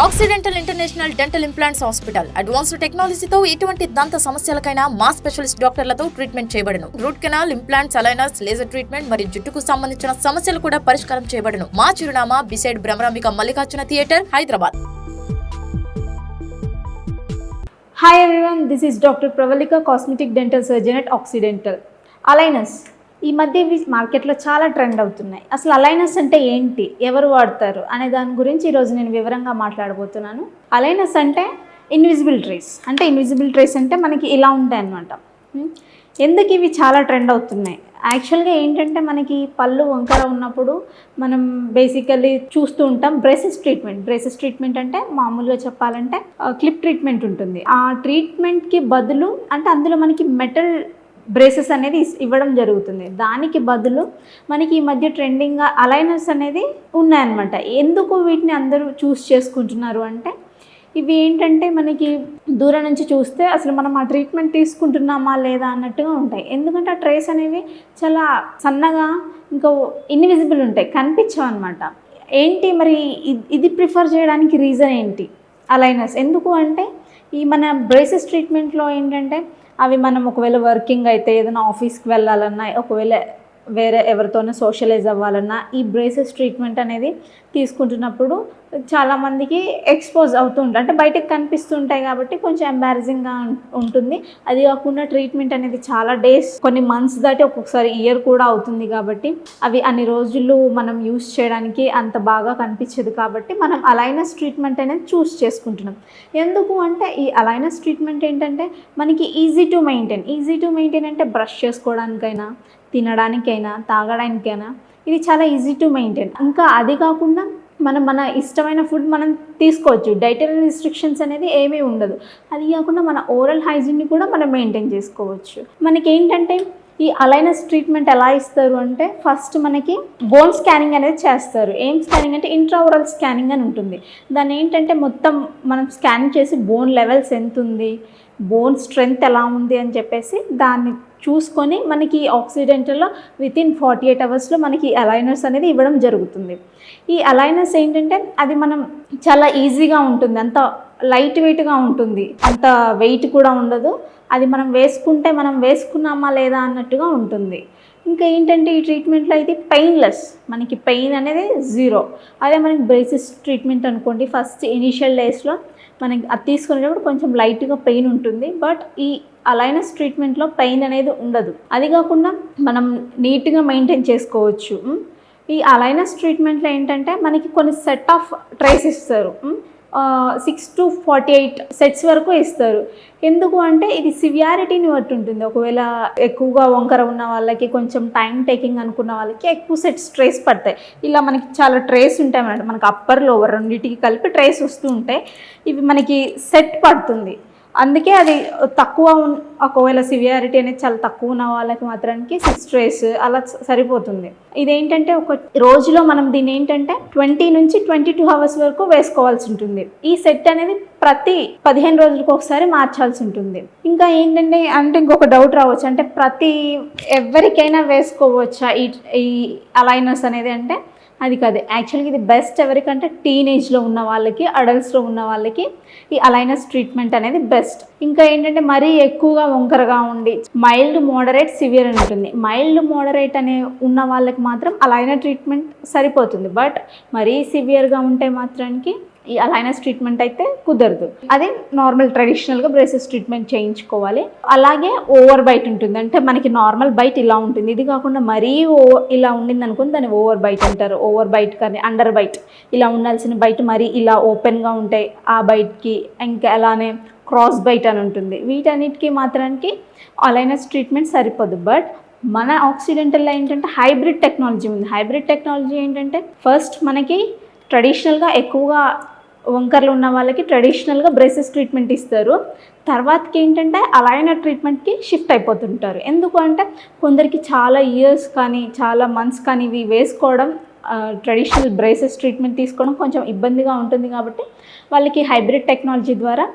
Accidental international dental implants hospital advanced టెక్నాలజీతో ఎటువంటి దంత సమస్యలకైనా మా స్పెషలిస్ట్ డాక్టర్లతో ట్రీట్మెంట్ చేయబడును. Root canal, implants, aligners, laser treatment మరియు జుట్టుకు సంబంధించిన సమస్యలు కూడా పరిష్కారం చేయబడును. మా చిరునామా beside Bhramarambika Mallikarjuna theatre, Hyderabad. Hi everyone, this is Dr. Pravalika, cosmetic dental surgeon at Occidental. Aligners ఈ మధ్య ఇవి మార్కెట్లో చాలా ట్రెండ్ అవుతున్నాయి. అసలు అలైనర్స్ అంటే ఏంటి, ఎవరు వాడతారు అనే దాని గురించి ఈరోజు నేను వివరంగా మాట్లాడబోతున్నాను. అలైనర్స్ అంటే ఇన్విజిబుల్ ట్రేస్. ఇన్విజిబుల్ ట్రేస్ అంటే మనకి ఇలా ఉంటాయి అన్నమాట. ఎందుకు ఇవి చాలా ట్రెండ్ అవుతున్నాయి? యాక్చువల్గా ఏంటంటే మనకి పళ్ళు వంకర ఉన్నప్పుడు మనం బేసికల్లీ చూస్తూ ఉంటాం బ్రేసెస్ ట్రీట్మెంట్ అంటే మామూలుగా చెప్పాలంటే క్లిప్ ట్రీట్మెంట్ ఉంటుంది. ఆ ట్రీట్మెంట్కి బదులు అంటే అందులో మనకి మెటల్ బ్రేసెస్ అనేది ఇవ్వడం జరుగుతుంది. దానికి బదులు మనకి ఈ మధ్య ట్రెండింగ్గా అలైనర్స్ అనేది ఉన్నాయన్నమాట. ఎందుకు వీటిని అందరూ చూస్ చేసుకుంటున్నారు అంటే ఇవి ఏంటంటే మనకి దూరం నుంచి చూస్తే అసలు మనం ఆ ట్రీట్మెంట్ తీసుకుంటున్నామా లేదా అన్నట్టుగా ఉంటాయి. ఎందుకంటే ఆ ట్రేస్ అనేవి చాలా సన్నగా ఇంకా ఇన్విజిబుల్ ఉంటాయి, కనిపించవు అనమాట. ఏంటి మరి ఇది ప్రిఫర్ చేయడానికి రీజన్ ఏంటి? అలైనర్స్ ఎందుకు అంటే ఈ మన బ్రేసెస్ ట్రీట్మెంట్లో ఏంటంటే అవి మనం ఒకవేళ వర్కింగ్ అయితే ఏదైనా ఆఫీస్కి వెళ్ళాలన్నా, ఒకవేళ వేరే ఎవరితోనే సోషలైజ్ అవ్వాలన్నా ఈ బ్రేసెస్ ట్రీట్మెంట్ అనేది తీసుకుంటున్నప్పుడు చాలామందికి ఎక్స్పోజ్ అవుతూ ఉంటాయి. అంటే బయటకు కనిపిస్తుంటాయి కాబట్టి కొంచెం ఎంబారసింగ్గా ఉంటుంది. అది కాకుండా ట్రీట్మెంట్ అనేది చాలా డేస్, కొన్ని మంత్స్ దాటి ఒక్కొక్కసారి ఇయర్ కూడా అవుతుంది కాబట్టి అవి అన్ని రోజులు మనం యూస్ చేయడానికి అంత బాగా కనిపించదు. కాబట్టి మనం అలైనర్స్ ట్రీట్మెంట్ అనేది చూస్ చేసుకుంటున్నాం. ఎందుకు అంటే ఈ అలైనర్స్ ట్రీట్మెంట్ ఏంటంటే మనకి ఈజీ టు మెయింటైన్ అంటే బ్రష్ చేసుకోవడానికైనా, తినడానికైనా, తాగడానికైనా ఇది చాలా ఈజీ టు మెయింటైన్. ఇంకా అది కాకుండా మన ఇష్టమైన ఫుడ్ మనం తీసుకోవచ్చు. డైటరీ రిస్ట్రిక్షన్స్ అనేది ఏమీ ఉండదు. అది కాకుండా మన ఓరల్ హైజీన్ని కూడా మనం మెయింటైన్ చేసుకోవచ్చు. మనకి ఏంటంటే ఈ అలైనర్స్ ట్రీట్మెంట్ ఎలా ఇస్తారు అంటే ఫస్ట్ మనకి బోన్ స్కానింగ్ అనేది చేస్తారు. ఏం స్కానింగ్ అంటే ఇంట్రాఓరల్ స్కానింగ్ అని ఉంటుంది. దాన్ని ఏంటంటే మొత్తం మనం స్కాన్ చేసి బోన్ లెవెల్స్ ఎంత ఉంది, బోన్ స్ట్రెంగ్త్ ఎలా ఉంది అని చెప్పేసి దాన్ని చూసుకొని మనకి ఆక్సిడెంటల్లో వితిన్ 48 అవర్స్లో మనకి అలైనర్స్ అనేది ఇవ్వడం జరుగుతుంది. ఈ అలైనర్స్ ఏంటంటే అది మనం చాలా ఈజీగా ఉంటుంది, అంత లైట్ వెయిట్గా ఉంటుంది, అంత వెయిట్ కూడా ఉండదు. అది మనం వేసుకుంటే మనం వేసుకున్నామా లేదా అన్నట్టుగా ఉంటుంది. ఇంకా ఏంటంటే ఈ ట్రీట్మెంట్లో అయితే పెయిన్లెస్, మనకి పెయిన్ అనేది జీరో. అదే మనకి బ్రేసెస్ ట్రీట్మెంట్ అనుకోండి, ఫస్ట్ ఇనీషియల్ డేస్లో మనకి అది తీసుకునేటప్పుడు కొంచెం లైట్గా పెయిన్ ఉంటుంది. బట్ ఈ అలైనర్స్ ట్రీట్మెంట్లో పెయిన్ అనేది ఉండదు. అది కాకుండా మనం నీట్గా మెయింటైన్ చేసుకోవచ్చు. ఈ అలైనర్స్ ట్రీట్మెంట్లో ఏంటంటే మనకి కొన్ని సెట్ ఆఫ్ ట్రేస్ ఇస్తారు. 6 to 48 సెట్స్ వరకు ఇస్తారు. ఎందుకు అంటే ఇది సివియారిటీని బట్టి ఉంటుంది. ఒకవేళ ఎక్కువగా వంకర ఉన్న వాళ్ళకి, కొంచెం టైం టేకింగ్ అనుకున్న వాళ్ళకి ఎక్కువ సెట్స్ ట్రేస్ పడతాయి. ఇలా మనకి చాలా ట్రేస్ ఉంటాయి అన్నమాట. మనకి అప్పర్ లోవర్ రెండింటికి కలిపి ట్రేస్ వస్తూ ఉంటాయి. ఇవి మనకి సెట్ పడుతుంది. అందుకే అది తక్కువ ఒకవేళ సివియారిటీ అనేది చాలా తక్కువ ఉన్న వాళ్ళకి మాత్రానికి 6 ట్రేస్ అలా సరిపోతుంది. ఇదేంటంటే ఒక రోజులో మనం దీన్ని ఏంటంటే 20 నుంచి 22 అవర్స్ వరకు వేసుకోవాల్సి ఉంటుంది. ఈ సెట్ అనేది ప్రతి 15 రోజులకు ఒకసారి మార్చాల్సి ఉంటుంది. ఇంకా ఏంటంటే ఇంకొక డౌట్ రావచ్చు, అంటే ఎవరికైనా వేసుకోవచ్చా ఈ అలైనర్స్ అనేది అంటే అది కాదు. యాక్చువల్గా ఇది బెస్ట్ ఎవరికంటే టీనేజ్లో ఉన్న వాళ్ళకి, అడల్ట్స్లో ఉన్న వాళ్ళకి ఈ అలైనర్స్ ట్రీట్మెంట్ అనేది బెస్ట్. ఇంకా ఏంటంటే మరీ ఎక్కువగా వంకరగా ఉండి మైల్డ్, మోడరేట్, సివియర్ అని ఉంటుంది. మైల్డ్, మోడరేట్ అనే ఉన్న వాళ్ళకి మాత్రం అలైనర్ ట్రీట్మెంట్ సరిపోతుంది. బట్ మరీ సివియర్గా ఉంటే మాత్రానికి ఈ అలైనర్స్ ట్రీట్మెంట్ అయితే కుదరదు. అది నార్మల్ ట్రెడిషనల్గా బ్రేసెస్ ట్రీట్మెంట్ చేయించుకోవాలి. అలాగే ఓవర్ బైట్ ఉంటుంది. అంటే మనకి నార్మల్ బైట్ ఇలా ఉంటుంది. ఇది కాకుండా మరీ ఇలా ఉండింది అనుకుని దాన్ని ఓవర్ బైట్ అంటారు. ఓవర్ బైట్ కానీ అండర్ బైట్, ఇలా ఉండాల్సిన బైట్ మరీ ఇలా ఓపెన్గా ఉంటాయి ఆ బైట్కి. ఇంకా అలానే క్రాస్ బైట్ అని ఉంటుంది. వీటన్నిటికీ మాత్రానికి అలైనర్స్ ట్రీట్మెంట్ సరిపోదు. బట్ మన ఆక్సిడెంటల్లో ఏంటంటే హైబ్రిడ్ టెక్నాలజీ ఉంది. హైబ్రిడ్ టెక్నాలజీ ఏంటంటే ఫస్ట్ మనకి ట్రెడిషనల్గా ఎక్కువగా వంకర్లు ఉన్న వాళ్ళకి ట్రెడిషనల్గా బ్రేసెస్ ట్రీట్మెంట్ ఇస్తారు. తర్వాతకి ఏంటంటే అలైనర్ ట్రీట్మెంట్కి షిఫ్ట్ అయిపోతుంటారు. ఎందుకు అంటే కొందరికి చాలా ఇయర్స్ కానీ చాలా మంత్స్ కానీ ఇవి వేసుకోవడం, ట్రెడిషనల్ బ్రేసెస్ ట్రీట్మెంట్ తీసుకోవడం కొంచెం ఇబ్బందిగా ఉంటుంది. కాబట్టి వాళ్ళకి హైబ్రిడ్ టెక్నాలజీ ద్వారా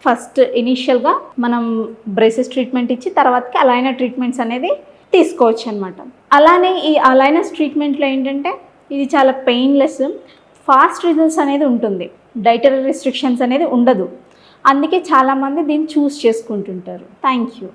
ఫస్ట్ ఇనీషియల్గా మనం బ్రేసెస్ ట్రీట్మెంట్ ఇచ్చి తర్వాతకి అలైనర్ ట్రీట్మెంట్స్ అనేది తీసుకోవచ్చు అనమాట. అలానే ఈ అలైనర్స్ ట్రీట్మెంట్లో ఏంటంటే ఇది చాలా పెయిన్లెస్, ఫాస్ట్ రిజల్ట్స్ అనేది ఉంటుంది. డైటరీ రిస్ట్రిక్షన్స్ అనేది ఉండదు. అందుకే చాలామంది దీన్ని చూస్ చేసుకుంటుంటారు. Thank you.